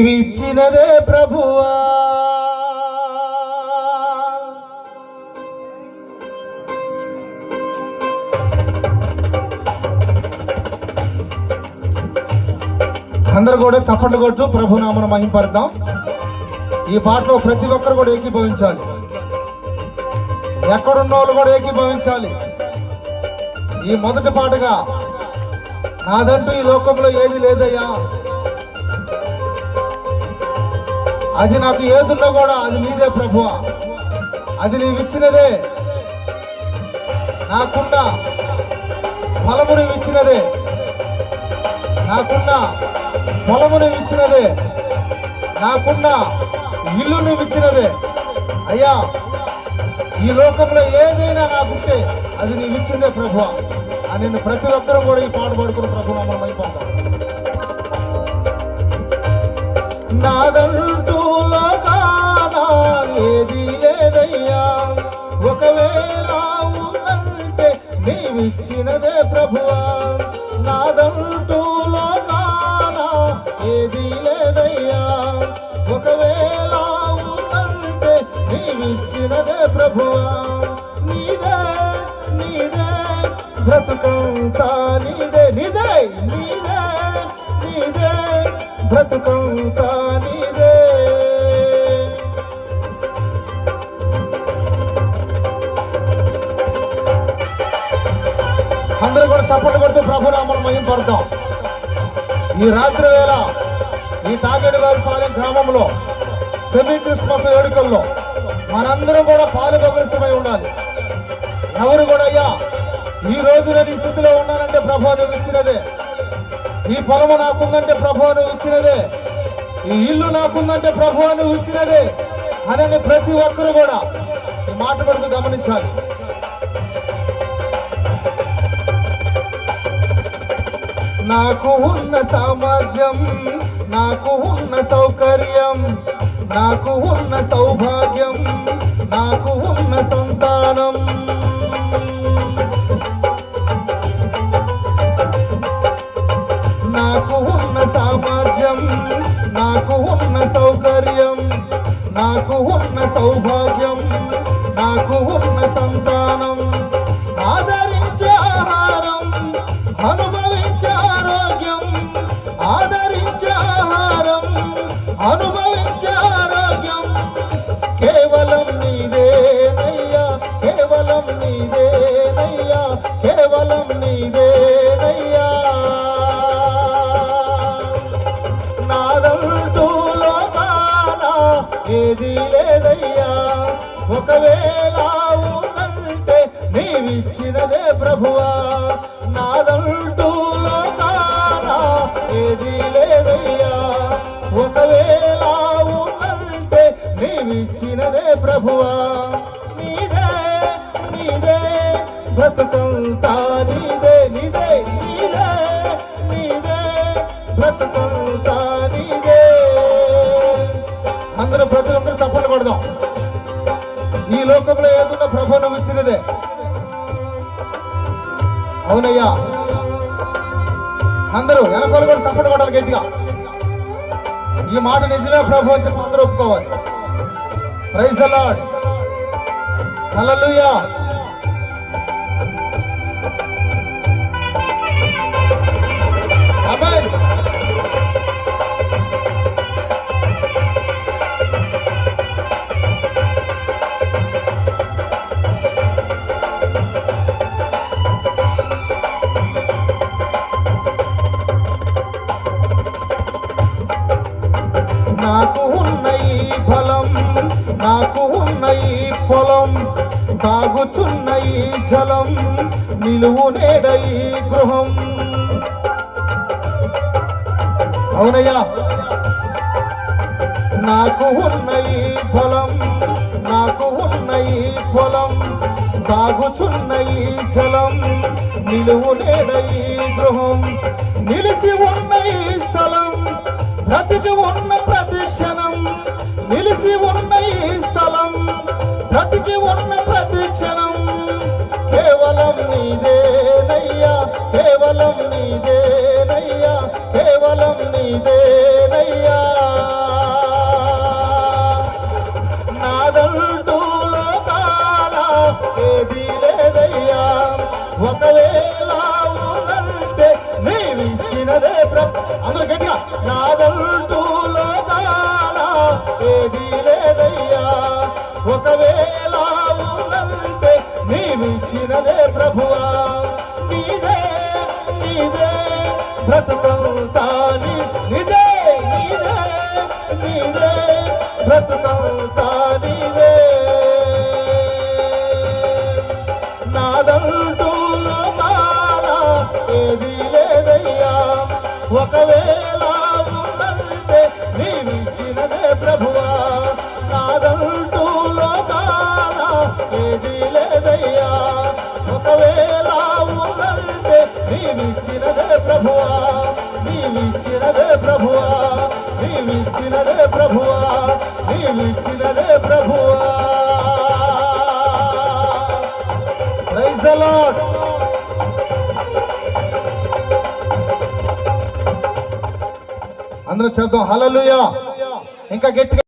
నీవిచ్చినదే ప్రభువా. అందరూ కూడా చప్పట్లు కొట్టు ప్రభునామను మహింపరుద్దాం. ఈ పాటలో ప్రతి ఒక్కరు కూడా ఏకీభవించాలి. ఎక్కడున్న వాళ్ళు కూడా ఏకీభవించాలి. ఈ మొదటి పాటగా నాదంటూ ఈ లోకంలో ఏది లేదయ్యా, అది నాకు ఏదున్నా కూడా అది నీదే ప్రభువా, అది నీవిచ్చినదే, నాకున్న ఫలము నీవిచ్చినదే, నాకున్న పొలము నీవిచ్చినదే, నాకున్న ఇల్లు నీవిచ్చినదే అయ్యా. ఈ లోకంలో ఏదైనా నాకుంటే అది నీవిచ్చిందే ప్రభువా అని నేను ప్రతి ఒక్కరూ కూడా ఈ పాట పాడుకున్న ప్రభు నామమున మహిమపడతాం. నాదంటూ లోకాన ఏది లేదయ్యా, ఒకవేళ ఉందంటే నీవిచ్చినదే ప్రభువా. నాదంటూ లోకాన ఏది లేదయ్యా, ఒకవేళ ఉందంటే నీవిచ్చినదే ప్రభువా. నీదే నీదే బ్రతుకంతా నీదే, నీదే నీదే నీదే బ్రతుకంతా నీదే. అందరూ కూడా చప్పట్లు కొడుతూ ప్రభునామమున మహిమపడతాం. ఈ రాత్రి వేళ ఈ తాగేడువారిపాలెం గ్రామంలో సెమీ క్రిస్మస్ వేడుకల్లో మనందరం కూడా పాలుభగరిస్తమై ఉండాలి. ఎవరు కూడా అయ్యా ఈ రోజు నేను ఈ స్థితిలో ఉన్నానంటే ప్రభువా నువ్వు ఇచ్చినదే, ఈ పొలము నాకుందంటే ప్రభువా నువ్వు ఇచ్చినదే, ఈ ఇల్లు నాకుందంటే ప్రభువా నువ్వు ఇచ్చినదే అని ప్రతి ఒక్కరు కూడా ఈ మాట వరకు గమనించాలి. నాకు ఉన్న సామర్థ్యం, నాకు ఉన్న సౌకర్యం, నాకు ఉన్న సౌభాగ్యం, నాకు ఉన్న సంతానం, నాకు ఉన్న సామర్థ్యం, నాకు ఉన్న సౌకర్యం, నాకు ఉన్న సౌభాగ్యం, నాకు ఉన్న సంతానం, ఆదరించే ఆహారం, అనుభవించే ఆరోగ్యం, ఆదరించే ఆహారం, అనుభవించే ఆరోగ్యం కేవలం నీదేనయ్యా, కేవలం నీదేనయ్యా, కేవలం నీదేనయ్యా. నాదంటూ లోకాన ఏది లేదయ్యా, ఒకవేళ ఉందంటే నీవిచ్చినదే ప్రభువా. నాదంటూ లోకాన ఏది లేదయ్యా, ఒకవేళ ఉందంటే నీవిచ్చినదే ప్రభువా. నీదే నీదే బ్రతుకంతా నీదే, నీదే నీదే నీదే బ్రతుకంతా నీదే. అందరూ ప్రతి ఒక్కరు చప్పట్లు కొడదాం. ఈ లోకంలో ఏదున్న ప్రభు నువ్వు ఇచ్చినదే. అవునయ్యా, అందరూ వెనకాల కూడా చప్పట్లు కొట్టాలి గట్టిగా. ఈ మాట నిజమే ప్రభు అని చెప్పి అందరూ ఒప్పుకోవాలి. ప్రైజ్ ది లార్డ్, హల్లెలూయా. ఆమేన్. నాకు ఉన్న ఈ ఫలం, నాకు ఉన్న ఈ పొలం, తాగుచున్న ఈ జలం, నిలువు నేడ ఈ గృహం. అవునయ్యా, నాకు ఉన్న ఈ ఫలం, నాకు ఉన్న ఈ పొలం, తాగుచున్న ఈ జలం, నిలువు నేడ ఈ గృహం, నిలిసి ఉన్న ఈ స్థలం, బ్రతికి ఉన్న ప్రతి క్షణం, నిలిసి ఉన్న ఈ స్థలం, బ్రతికి ఉన్న ప్రతి క్షణం కేవలం నీదేనయ్యా, కేవలం నీదేనయ్యా, కేవలం నీదేనయ్యా. ఏది లేదయ్యా. ఒకవేళ ఉందంటే నీవిచ్చినదే ప్రభువా. నీదే నీదే బ్రతుకంతా నీదే నీదే నీదే బ్రతుకంతా నీదే. నాదంటూ లోకాన ఏది లేదయ్యా. ఒకవేళ ఉందంటే నీవిచ్చినదే ప్రభువా. నాదంటూ లోకాన ఏది లేదయ్యా. ఒకవేళ ఉందంటే నీవిచ్చినదే ప్రభువా. నీవిచ్చినదే ప్రభువా. నీవిచ్చినదే ప్రభువా. నీవిచ్చినదే ప్రభువా. Praise the Lord. అందరూ చెప్తాం హల్లెలూయా. ఇంకా గట్టిగా